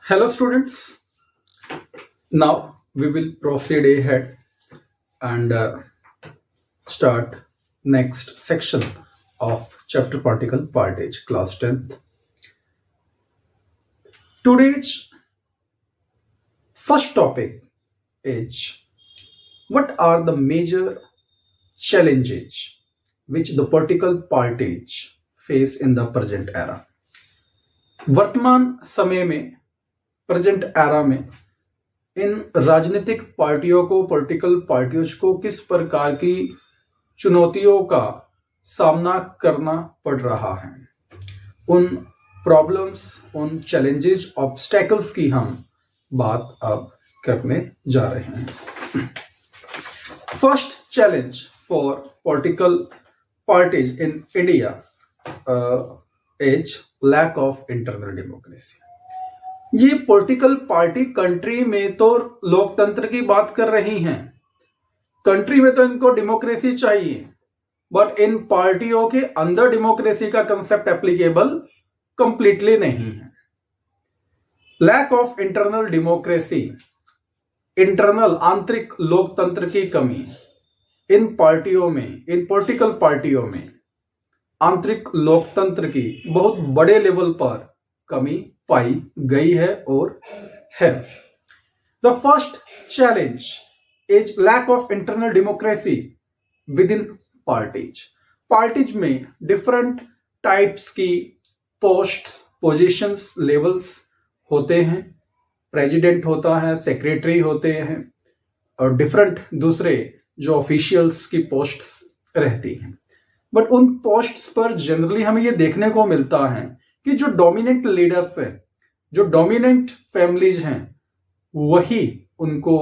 Hello students, now we will proceed ahead and start next section of chapter particle partage class 10th. Today's first topic is what are the major challenges which the particle partage face in the present era. वर्तमान समय में present era में इन राजनीतिक पार्टियों को political पार्टियों को किस प्रकार की चुनौतियों का सामना करना पड़ रहा है, उन प्रॉब्लम्स, उन चैलेंजेस, ऑब्स्टेकल्स की हम बात अब करने जा रहे हैं. First challenge for political parties in India is lack of internal democracy. ये पॉलिटिकल पार्टी कंट्री में तो लोकतंत्र की बात कर रही हैं, कंट्री में तो इनको डेमोक्रेसी चाहिए, बट इन पार्टियों के अंदर डेमोक्रेसी का कंसेप्ट एप्लीकेबल कंप्लीटली नहीं है. Lack of internal democracy, internal आंतरिक लोकतंत्र की कमी इन पार्टियों में, इन पॉलिटिकल पार्टियों में आंतरिक लोकतंत्र की बहुत बड़े लेवल पर कमी पाई गई है और है. The first challenge is lack of internal democracy within parties. Parties में डिफरेंट टाइप्स की पोस्ट्स, पोजीशंस, लेवल्स होते हैं. प्रेसिडेंट होता है, सेक्रेटरी होते हैं और डिफरेंट दूसरे जो ऑफिशियल्स की पोस्ट्स रहती हैं. बट उन पोस्ट्स पर जनरली हमें यह देखने को मिलता है कि जो डोमिनेंट लीडर्स हैं, जो डोमिनेंट फैमिलीज हैं, वही उनको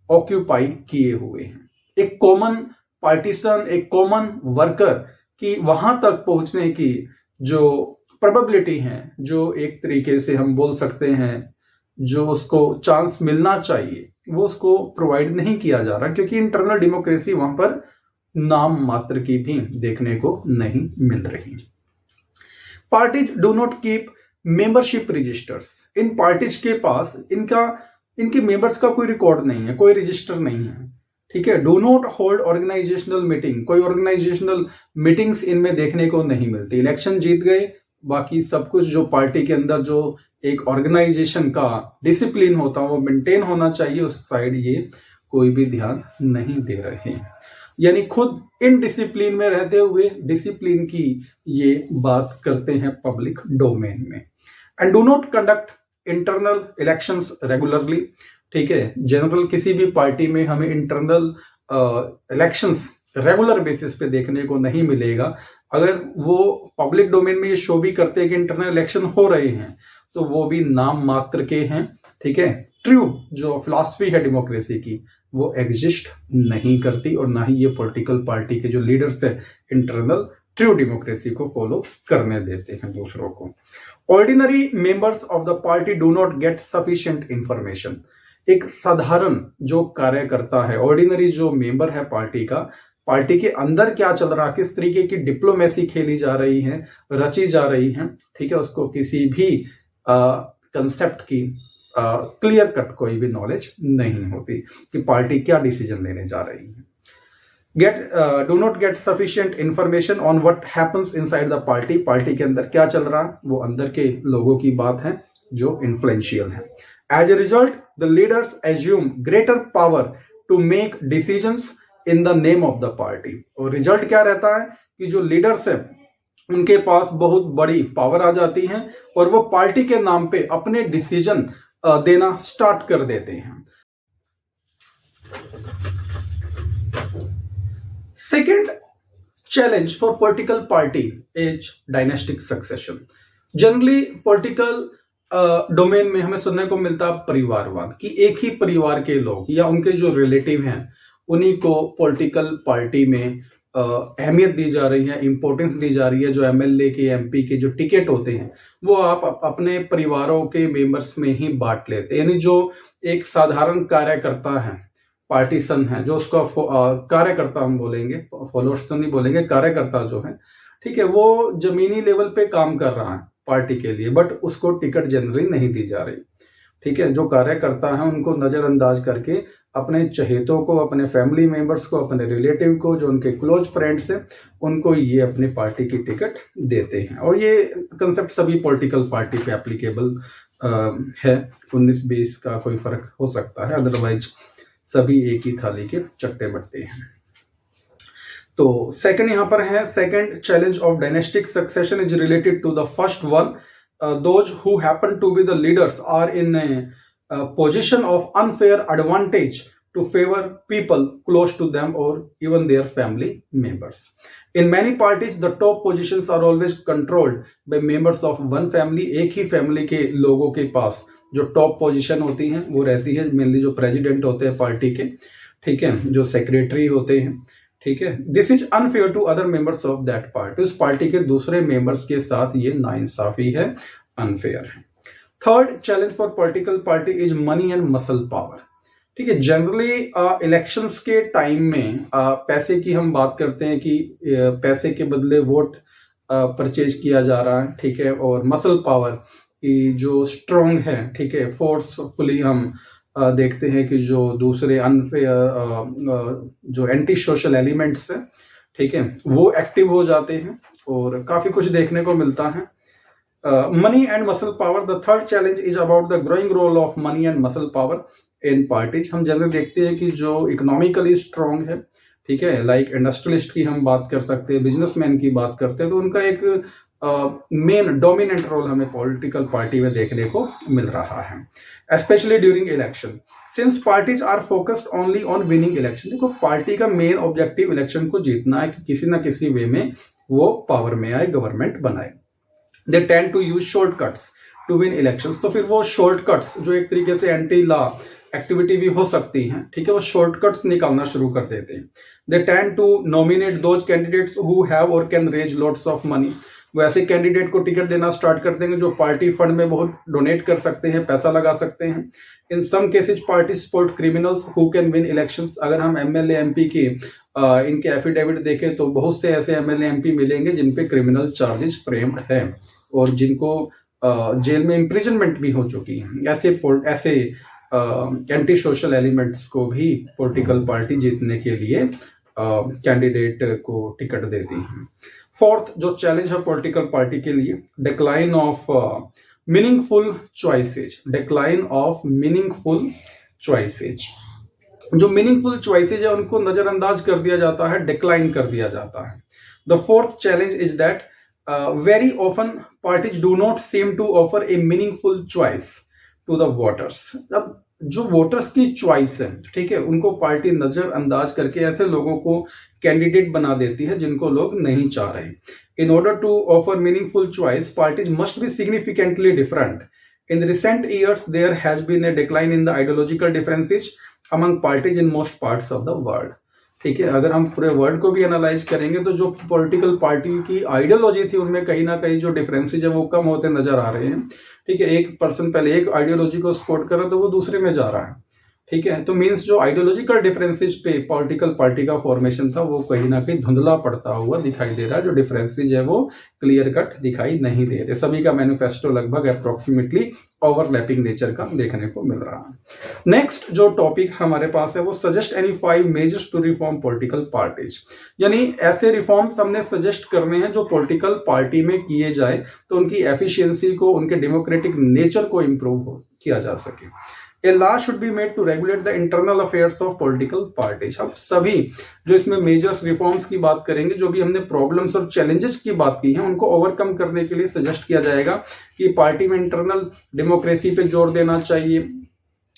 ऑक्यूपाई किए हुए हैं. एक कॉमन पार्टीसन, एक कॉमन वर्कर की वहां तक पहुंचने की जो प्रोबेबिलिटी है, जो एक तरीके से हम बोल सकते हैं जो उसको चांस मिलना चाहिए, वो उसको प्रोवाइड नहीं किया जा रहा, क्योंकि इंटरनल डेमोक्रेसी वहां पर नाम मात्र की भी देखने को नहीं मिल रही. Parties do not keep membership registers. इन पार्टीज के पास इनके मेंबर्स का कोई रिकॉर्ड नहीं है, कोई रजिस्टर नहीं है. ठीक है. Do not hold organisational meeting. कोई ऑर्गेनाइजेशनल मीटिंग्स इनमें देखने को नहीं मिलती. इलेक्शन जीत गए, बाकी सब कुछ जो पार्टी के अंदर जो एक ऑर्गेनाइजेशन का डिसिप्लिन होता है वो मेंटेन होना चाहिए, उस साइड ये कोई भी ध्यान नहीं दे रहे हैं. यानी खुद इन डिसिप्लिन में रहते हुए डिसिप्लिन की ये बात करते हैं पब्लिक डोमेन में. And do not conduct internal elections regularly. ठीक है. जनरल किसी भी पार्टी में हमें इंटरनल इलेक्शंस रेगुलर बेसिस पे देखने को नहीं मिलेगा. अगर वो पब्लिक डोमेन में ये शो भी करते हैं कि इंटरनल इलेक्शन हो रहे हैं, तो वो भी नाम मात्र के हैं. ठीक है. ट्रू जो फिलॉसफी है डेमोक्रेसी की वो एग्जिस्ट नहीं करती, और ना ही ये पॉलिटिकल पार्टी के जो लीडर्स है इंटरनल ट्रू डेमोक्रेसी को फॉलो करने देते हैं दूसरों को. Ordinary members of the party do not gate sufficient information. एक साधारण जो कार्यकर्ता है, ऑर्डिनरी जो मेंबर है पार्टी का, पार्टी के अंदर क्या चल रहा, किस तरीके की डिप्लोमेसी खेली जा रही है, रची जा रही है, ठीक है, उसको किसी भी कंसेप्ट की क्लियर कट कोई भी नॉलेज नहीं होती कि पार्टी क्या डिसीजन लेने जा रही है. Do not gate sufficient information on what happens inside the party. Party के अंदर क्या चल रहा है वो अंदर के लोगों की बात है जो इन्फ्लुएंशियल है. As a result the leaders assume greater power to make decisions in the name of the party. और रिजल्ट क्या रहता है कि जो लीडर्स है उनके पास बहुत बड़ी पावर आ जाती है और वो पार्टी के नाम पे अपने डिसीजन देना स्टार्ट कर देते हैं. Second challenge for political party is dynastic succession. Generally political domain में हमें सुनने को मिलता है परिवारवाद, कि एक ही परिवार के लोग या उनके जो रिलेटिव हैं उन्हीं को पॉलिटिकल पार्टी में अहमियत दी जा रही है, इंपॉर्टेंस दी जा रही है. जो एमएलए के, एमपी के जो टिकट होते हैं वो आप अपने परिवारों के मेंबर्स में ही बांट लेते हैं. यानी जो एक साधारण कार्यकर्ता है, पार्टीसन है, जो उसका कार्यकर्ता हम बोलेंगे, फॉलोअर्स तो नहीं बोलेंगे, कार्यकर्ता जो है, ठीक है, वो जमीनी लेवल पे काम कर रहा है पार्टी के लिए, बट उसको टिकट जनरली नहीं दी जा रही. ठीक है, जो कार्यकर्ता है उनको नजरअंदाज करके अपने चहेतों को, अपने फैमिली मेंबर्स को, अपने रिलेटिव को, जो उनके क्लोज फ्रेंड्स हैं, उनको ये अपनी पार्टी की टिकट देते हैं। और ये कंसेप्ट सभी पॉलिटिकल पार्टी पे एप्लीकेबल है। 19-20 का कोई फर्क हो सकता है, अदरवाइज सभी एक ही थाली के चट्टे बट्टे हैं। तो सेकंड यहाँ पर है, second challenge of dynastic succession is related to the first one. Those who happen to be the leaders are in position of unfair advantage to favor people close to them or even their family members. In many parties, the top positions are always controlled by members of one family. एक ही family के लोगों के पास जो top position होती हैं वो रहती है, मेनली जो प्रेसिडेंट होते हैं पार्टी के, ठीक है, जो सेक्रेटरी होते हैं, ठीक है। This is unfair to other members of that party. उस पार्टी के दूसरे मेंबर्स के साथ ये नाइंसाफी है, अनफेयर है। Third challenge for political party is money and muscle power. ठीक है, जनरली इलेक्शंस के टाइम में पैसे की हम बात करते हैं कि पैसे के बदले वोट परचेज किया जा रहा है, ठीक है, और मसल पावर की जो स्ट्रॉन्ग है, ठीक है, फोर्सफुली हम देखते हैं कि जो दूसरे अनफेयर जो एंटी सोशल एलिमेंट्स है, ठीक है, वो एक्टिव हो जाते हैं और काफी कुछ देखने को मिलता है। Money and muscle power. The third challenge is about the growing role of money and muscle power in parties. हम जनरली देखते हैं कि जो इकोनॉमिकली स्ट्रॉन्ग है, ठीक है, लाइक इंडस्ट्रियलिस्ट की हम बात कर सकते हैं, बिजनेसमैन की बात करते हैं, तो उनका एक मेन डोमिनेंट रोल हमें पॉलिटिकल पार्टी में देखने को मिल रहा है, specially during election. Since parties are focused only on winning election. देखो, पार्टी का मेन ऑब्जेक्टिव इलेक्शन को जीतना है कि किसी ना किसी वे में वो पावर में आए, गवर्नमेंट बनाए। They tend to use shortcuts to win elections. तो फिर वो shortcuts जो एक तरीके से एंटी लॉ एक्टिविटी भी हो सकती हैं, ठीक है, वो shortcuts निकालना शुरू कर देते हैं। They tend to nominate those candidates who have or can raise lots of money. वो ऐसे कैंडिडेट को टिकट देना स्टार्ट कर देंगे जो पार्टी फंड में बहुत डोनेट कर सकते हैं, पैसा लगा सकते हैं। In some cases party support criminals who can win elections. अगर हम एमएलए एमपी की इनके एफिडेविट देखें तो बहुत से ऐसे एमएलए एमपी मिलेंगे जिन पे क्रिमिनल चार्जेस फ्रेम्ड है और जिनको जेल में इम्प्रिजनमेंट भी हो चुकी है। ऐसे एंटी सोशल एलिमेंट्स को भी पॉलिटिकल पार्टी जीतने के लिए कैंडिडेट को टिकट देती है। फोर्थ जो चैलेंज है पॉलिटिकल पार्टी के लिए, decline of meaningful choices. Decline of meaningful choices. जो मीनिंगफुल चॉइसेज है उनको नजरअंदाज कर दिया जाता है, डिक्लाइन कर दिया जाता है। The fourth challenge is that very often parties do not seem to offer a meaningful choice to the voters. अब जो वोटर्स की चॉइस है, ठीक है, उनको पार्टी नजरअंदाज करके ऐसे लोगों को कैंडिडेट बना देती है जिनको लोग नहीं चाह रहे। In order to offer meaningful choice, parties must be significantly different. In recent years, there has been a decline in the ideological differences among parties in most parts of the world. ठीक है, अगर हम पूरे world को भी analyse करेंगे तो जो पॉलिटिकल पार्टी की आइडियोलॉजी थी उनमें कहीं ना कहीं जो डिफरेंसेज है वो कम होते नजर आ रहे हैं। ठीक है, एक पर्सन पहले एक आइडियोलॉजी को सपोर्ट कर रहा है तो वो दूसरे में जा रहा है। ठीक है, तो मींस जो आइडियोलॉजिकल डिफरेंसेज पे पॉलिटिकल पार्टी का फॉर्मेशन था वो कहीं ना कहीं धुंधला पड़ता हुआ दिखाई दे रहा है। जो डिफरेंसेज है वो क्लियर कट दिखाई नहीं दे रहे। सभी का मैनिफेस्टो लगभग अप्रोक्सीमेटली ओवरलैपिंग नेचर का देखने को मिल रहा है। नेक्स्ट जो टॉपिक हमारे पास है वो suggest any 5 measures to reform political parties. यानी ऐसे रिफॉर्म्स हमने सजेस्ट करने हैं जो पॉलिटिकल पार्टी में किए जाए तो उनकी एफिशिएंसी को, उनके डेमोक्रेटिक नेचर को इंप्रूव किया जा सके। A law should be made to regulate the internal affairs of political parties. अब सभी जो इसमें मेजर्स रिफॉर्म्स की बात करेंगे, जो भी हमने प्रॉब्लम्स और चैलेंजेस की बात की है उनको ओवरकम करने के लिए सजेस्ट किया जाएगा कि पार्टी में इंटरनल डेमोक्रेसी पे जोर देना चाहिए।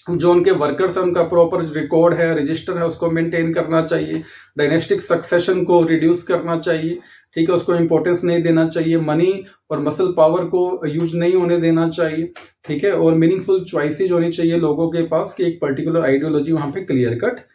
जो उनके वर्कर्स हैं उनका प्रॉपर रिकॉर्ड है, रजिस्टर है, उसको मेंटेन करना चाहिए। डायनेस्टिक सक्सेशन को रिड्यूस करना चाहिए, ठीक है, उसको इंपॉर्टेंस नहीं देना चाहिए। मनी और मसल पावर को यूज नहीं होने देना चाहिए, ठीक है, और मीनिंगफुल चॉइसेज होनी चाहिए लोगों के पास कि एक पर्टिकुलर आइडियोलॉजी वहां पे क्लियर कट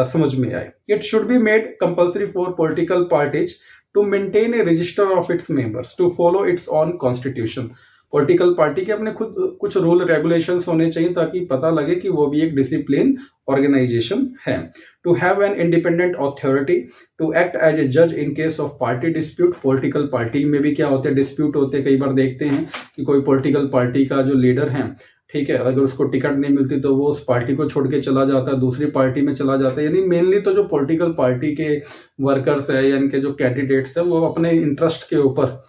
समझ में आए। It should be made compulsory for political parties to maintain a register of its members to follow its own constitution. Political party के अपने खुद कुछ रूल रेगुलेशंस होने चाहिए ताकि पता लगे कि वो भी एक डिसिप्लिन ऑर्गेनाइजेशन है। To have an independent authority to act as a जज in case of party dispute. Political party में भी क्या होते हैं, डिस्प्यूट होते हैं। कई बार देखते हैं कि कोई पॉलिटिकल पार्टी का जो लीडर है, ठीक है, अगर उसको टिकट नहीं मिलती तो वो उस पार्टी को छोड़ के चला जाता है, दूसरी पार्टी में चला जाता है। यानी मेनली तो जो पॉलिटिकल पार्टी के वर्कर्स है या इनके जो कैंडिडेट्स है वो अपने इंटरेस्ट के ऊपर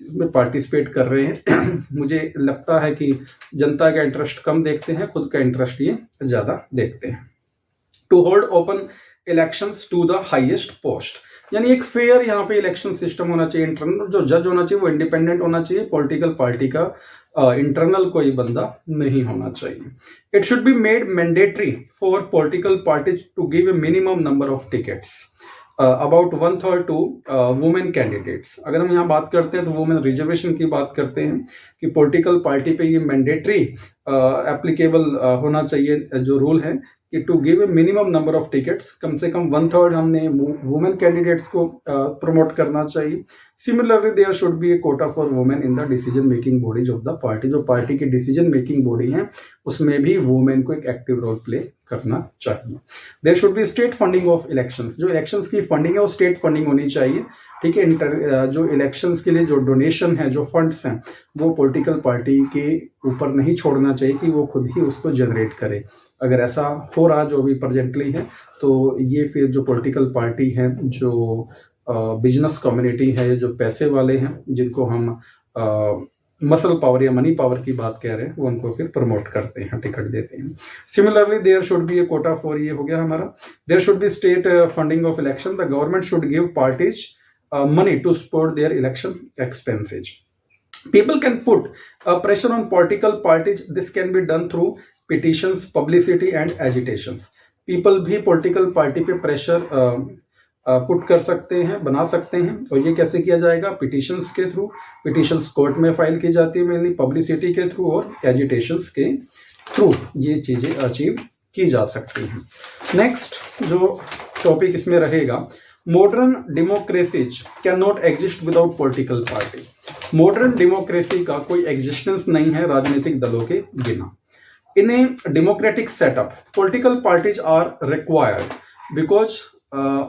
इसमें पार्टिसिपेट कर रहे हैं। मुझे लगता है कि जनता का इंटरेस्ट कम देखते हैं, खुद का इंटरेस्ट ये ज्यादा देखते हैं। To hold open elections to the highest post, यानी एक फेयर यहाँ पे इलेक्शन सिस्टम होना चाहिए। इंटरनल जो जज होना चाहिए वो इंडिपेंडेंट होना चाहिए, पॉलिटिकल पार्टी का इंटरनल कोई बंदा नहीं होना चाहिए। It should be made mandatory for political parties to give a minimum number of tickets about 1/3 to women candidates. अगर हम यहाँ बात करते हैं तो वुमेन रिजर्वेशन की बात करते हैं कि पॉलिटिकल पार्टी पे ये मैंडेटरी एप्लीकेबल होना चाहिए जो रूल है कि to give a minimum number of tickets, कम से कम 1/3 हमने वुमेन कैंडिडेट्स को प्रमोट करना चाहिए। Similarly there should be a quota for women in the decision making bodies of the party. जो पार्टी की डिसीजन मेकिंग बॉडी है उसमें भी वुमेन को एक एक्टिव रोल प्ले करना चाहिए। There should be state funding of elections, जो इलेक्शंस की फंडिंग है वो स्टेट फंडिंग होनी चाहिए। ठीक है, जो इलेक्शंस के लिए जो डोनेशन है, जो फंड्स हैं, वो पॉलिटिकल पार्टी के ऊपर नहीं छोड़ना चाहिए कि वो खुद ही उसको जनरेट करे। अगर ऐसा हो रहा जो भी प्रेजेंटली है तो ये फिर जो पॉलिटिकल पार्टी है, जो बिजनेस कम्युनिटी है, जो पैसे वाले हैं, जिनको हम मसल पावर या मनी पावर की बात कह रहे हैं, वो उनको फिर प्रमोट करते हैं, टिकट देते हैं। Similarly there should be a quota for, ये हो गया हमारा। There should be state funding of election. The government should give parties money to support their election expenses. People can put pressure on political parties. This can be done through petitions, publicity and agitations. People भी political party पे pressure put कर सकते हैं, बना सकते हैं। और ये कैसे किया जाएगा? पिटिशंस के थ्रू। पिटिशंस कोर्ट में फाइल की जाती है मेनली, पब्लिसिटी के थ्रू और एजिटेशंस के थ्रू ये चीजें अचीव की जा सकती हैं। नेक्स्ट जो टॉपिक इसमें रहेगा, modern democracies can not exist without political party. Modern democracy का कोई एग्जिस्टेंस नहीं है राजनीतिक दलों के बिना। In a democratic setup political parties are required because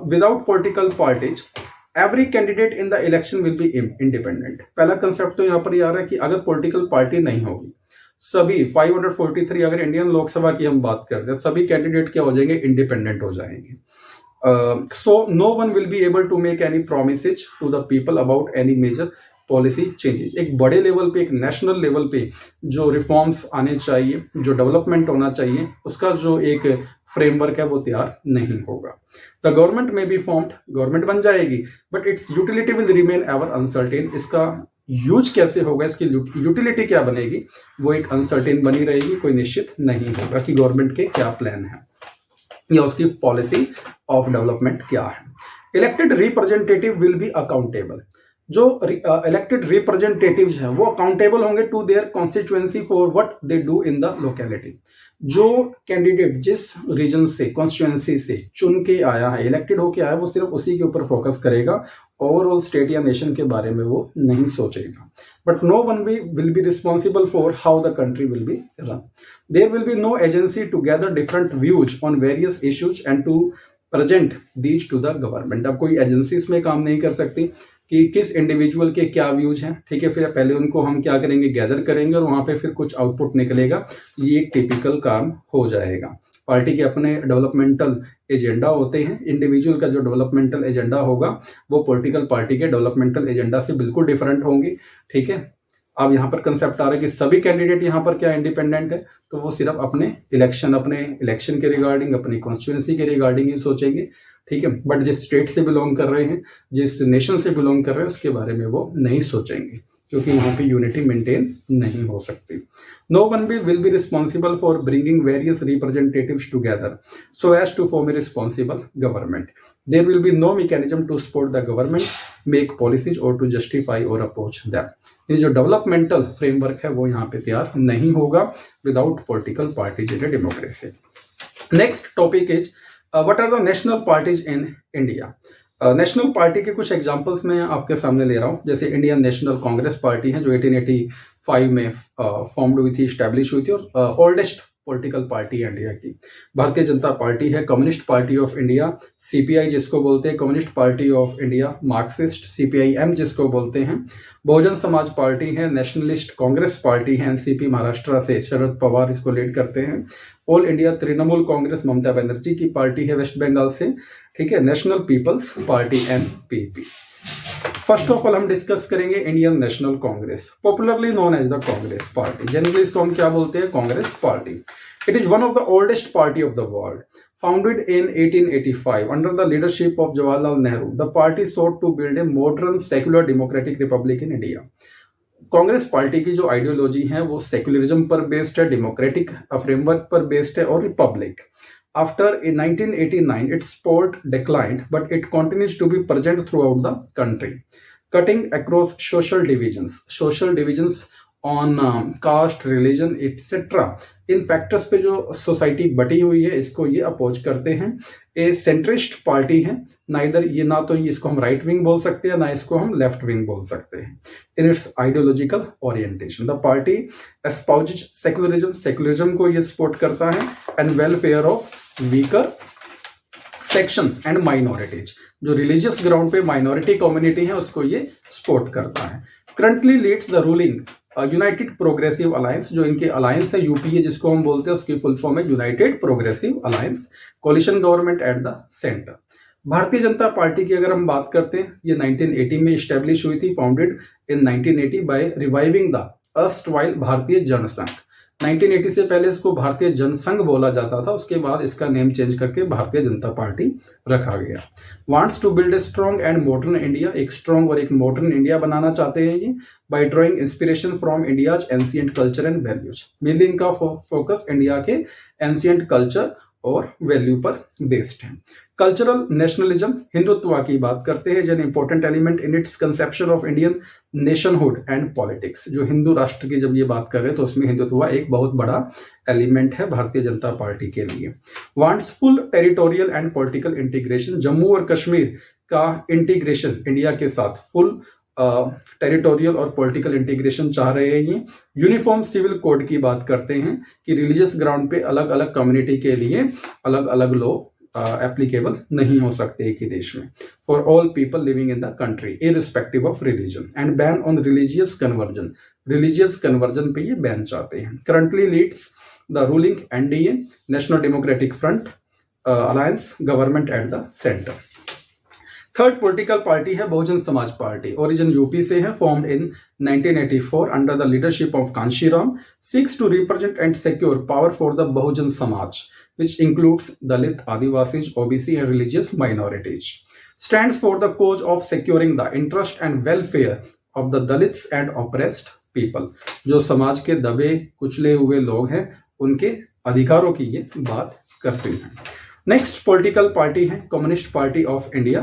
without political parties every candidate in the election will be independent. पहला concept तो यहाँ पर आ रहा है कि अगर पॉलिटिकल पार्टी नहीं होगी, सभी 543 अगर इंडियन लोकसभा की हम बात करते हैं, सभी कैंडिडेट क्या हो जाएंगे? इंडिपेंडेंट हो जाएंगे। So no one will be able to make any promises to the people about any major policy changes. एक बड़े लेवल पे, एक नेशनल लेवल पे जो रिफॉर्म्स आने चाहिए, जो डेवलपमेंट होना चाहिए, उसका जो एक फ्रेमवर्क है वो तैयार नहीं होगा। द गवर्नमेंट में बी फॉर्म्ड, गवर्नमेंट बन जाएगी, but it's utility will remain ever uncertain. इसका यूज कैसे होगा, इसकी यूटिलिटी क्या बनेगी, वो एक अनसर्टेन बनी रहेगी, कोई निश्चित नहीं होगा कि गवर्नमेंट के क्या प्लान है या उसकी पॉलिसी ऑफ डेवलपमेंट क्या है। Elected representative will be accountable. जो इलेक्टेड रिप्रेजेंटेटिव्स हैं वो अकाउंटेबल होंगे to their constituency for what they do in the locality. जो कैंडिडेट जिस रीजन से, कॉन्स्टिट्यूएंसी से चुन के आया है, इलेक्टेड होके आया है, वो सिर्फ उसी के ऊपर फोकस करेगा, ओवरऑल स्टेट या नेशन के बारे में वो नहीं सोचेगा। But no one will be responsible for how the country will be run. There will be no agency to gather different views on various issues and to present these to the government. अब कोई agency इसमें काम नहीं कर सकती कि किस individual के क्या व्यूज हैं, ठीक है, फिर पहले उनको हम क्या करेंगे, गैदर करेंगे और वहां पे फिर कुछ आउटपुट निकलेगा। ये एक टिपिकल काम हो जाएगा। पार्टी के अपने डेवलपमेंटल एजेंडा होते हैं, इंडिविजुअल का जो डेवलपमेंटल एजेंडा होगा वो पॉलिटिकल पार्टी के डेवलपमेंटल एजेंडा से बिल्कुल डिफरेंट होंगे। ठीक है, अब यहाँ पर कंसेप्ट आ रहा है कि सभी कैंडिडेट यहाँ पर क्या इंडिपेंडेंट है, तो वो सिर्फ अपने इलेक्शन के रिगार्डिंग, अपनी कॉन्स्टिट्यूएंसी के रिगार्डिंग ही सोचेंगे। ठीक है, बट जिस स्टेट से बिलोंग कर रहे हैं, जिस नेशन से बिलोंग कर रहे हैं, उसके बारे में वो नहीं सोचेंगे, क्योंकि वहां पे यूनिटी मेंटेन नहीं हो सकती। No one will be responsible for bringing various representatives together so as to form a responsible government. There will be no mechanism to support the government, make policies और टू जस्टिफाई और approach them. ये जो developmental framework है वो यहाँ पे तैयार नहीं होगा without political parties in democracy. Next topic is what are the national parties in India. National party के कुछ एग्जांपल्स मैं आपके सामने ले रहा हूं, जैसे इंडियन नेशनल कांग्रेस पार्टी है जो 1885 में फॉर्म्ड हुई थी, स्टैब्लिश हुई थी और ओल्डेस्ट पॉलिटिकल पार्टी है इंडिया की। भारतीय जनता पार्टी है, communist party of India CPI जिसको बोलते हैं, Communist party of India Marxist CPIM जिसको बोलते हैं, बहुजन समाज पार्टी है, नेशनलिस्ट कांग्रेस पार्टी है एनसीपी महाराष्ट्र से शरद पवार इसको लीड करते हैं, All India Trinamool Congress Mamata Banerjee की पार्टी है वेस्ट बंगाल से, ठीक है, National People's Party NPP. First of all हम डिस्कस करेंगे Indian National Congress, popularly known as the Congress party, generally इसको हम क्या बोलते हैं, Congress party. It is one of the oldest party of the world, founded in 1885 under the leadership of Jawaharlal Nehru. The party sought to build a modern secular democratic republic in India. Congress party की जो ideology है वो secularism पर based है, democratic framework पर based है और Republic. After in 1989 its support declined but it continues to be present throughout the country, cutting across social divisions on caste, religion etc. In factors पे जो society बटी हुई है इसको ये अपोज करते हैं। ए सेंट्रिस्ट पार्टी है, नाइदर ये ना तो इसको हम राइट विंग बोल सकते हैं ना इसको हम लेफ्ट विंग बोल सकते हैं। In its ideological orientation the party espouses secularism को ये सपोर्ट करता है and welfare of weaker sections and minorities, जो रिलीजियस ग्राउंड पे माइनॉरिटी कम्युनिटी है उसको ये सपोर्ट करता है। Currently leads the ruling united progressive alliance, जो इनके अलायंस है यूपीए जिसको हम बोलते हैं उसकी फुल फॉर्म है United progressive alliance, coalition government at the centre. भारतीय जनता पार्टी की अगर हम बात करते हैं ये 1980 में स्टैब्लिश हुई थी, founded in 1980 by reviving the erstwhile Bharatiya Jana Sangh. 1980 से पहले इसको भारतीय जनसंघ बोला जाता था, उसके बाद इसका नेम चेंज करके भारतीय जनता पार्टी रखा गया। Wants to build a strong and modern India, एक स्ट्रॉन्ग और एक मॉडर्न इंडिया बनाना चाहते हैं ये by drawing inspiration from India's ancient culture and values. Mainly इनका फोकस इंडिया के एंशिएंट कल्चर और वैल्यू पर बेस्ड है। कल्चरल नेशनलिज्म, हिंदुत्व की बात करते हैं, an important element in its conception of Indian nationhood and politics. जो हिंदू राष्ट्र की जब ये बात कर रहे हैं तो उसमें हिंदुत्व एक बहुत बड़ा एलिमेंट है भारतीय जनता पार्टी के लिए। Wants full territorial and political integration, Jammu और कश्मीर का इंटीग्रेशन इंडिया के साथ, फुल टेरिटोरियल और पॉलिटिकल इंटीग्रेशन चाह रहे हैं ये। यूनिफॉर्म सिविल कोड की बात करते हैं कि रिलीजियस ग्राउंड पे अलग अलग कम्युनिटी के लिए अलग अलग लॉ एप्लीकेबल नहीं हो सकते एक ही देश में, for all people living in the country irrespective of religion, and ban on religious conversion पे ये बैन चाहते हैं। Currently leads the ruling NDA national democratic front alliance government at the centre. Third political party है Bahujan Samaj party, origin UP से है, formed in 1984 under the leadership of Kanshiram, seeks to represent and secure power for the Bahujan Samaj which includes Dalit, Adivasis, OBC and religious minorities. Stands for the cause of securing the interest and welfare of the Dalits and oppressed people. जो समाज के दबे कुचले हुए लोग हैं उनके अधिकारों की ये बात करती हैं। नेक्स्ट पॉलिटिकल पार्टी है communist party of India,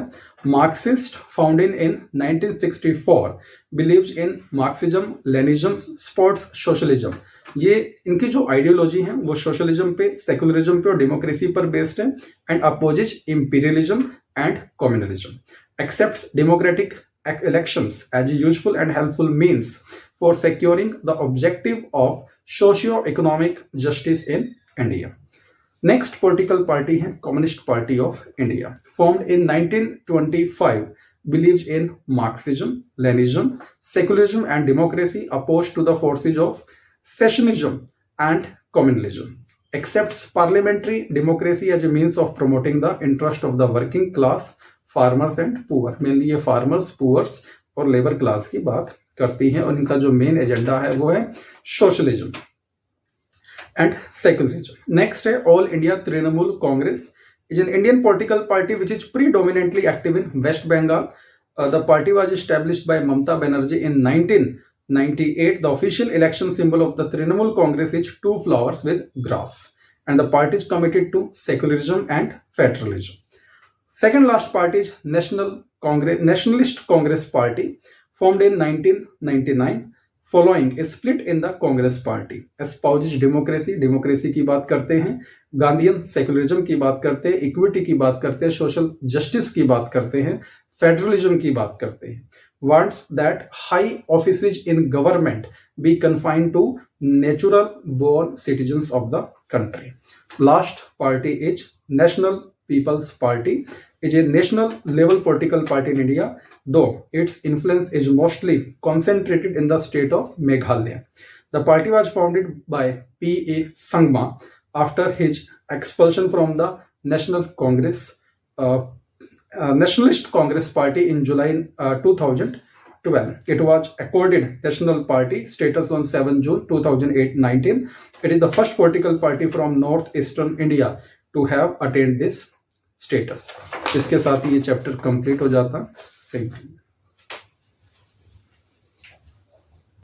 Marxist, founded in 1964, believes in Marxism, Leninism, supports socialism. ये इनकी जो आइडियोलॉजी है वो सोशलिज्म पे, सेकुलरिज्म पे और डेमोक्रेसी पर बेस्ड है, and opposes imperialism and communalism, accepts democratic elections as a useful and helpful means for securing the objective of socio-economic justice in India. Next political party है Communist Party of India, formed in 1925, believes in Marxism, Leninism, secularism and democracy, opposed to the forces of secessionism and communalism, accepts parliamentary democracy as a means of promoting the interest of the working class, farmers and poor. Mainly ये farmers, poors और labour class की बात करती हैं और इनका जो main agenda है वो है सोशलिज्म एंड सेकुलरिज्म। नेक्स्ट है all India Trinamool Congress, is an Indian political party which is predominantly active in West Bengal. The party was established by Mamata Banerjee in 1998. The official election symbol of the Trinamool Congress is two flowers with grass, and the party is committed to secularism and federalism. Second last party is Nationalist Congress Party, formed in 1999, following a split in the Congress Party. Espouses democracy, democracy की बात करते हैं, Gandhian secularism की बात करते हैं, equity की बात करते हैं, सोशल जस्टिस की बात करते हैं, फेडरलिज्म की बात करते हैं. wants that high offices in government be confined to natural born citizens of the country. Last party is National People's Party. It is a national level political party in India, though its influence is mostly concentrated in the state of Meghalaya. The party was founded by P.A. Sangma after his expulsion from the National Congress Nationalist Congress Party in July 2012. It was accorded National Party status on 7 June 2019. It is the first political party from northeastern India to have attained this status. इसके साथ ही ये chapter complete हो जाता। Thank you.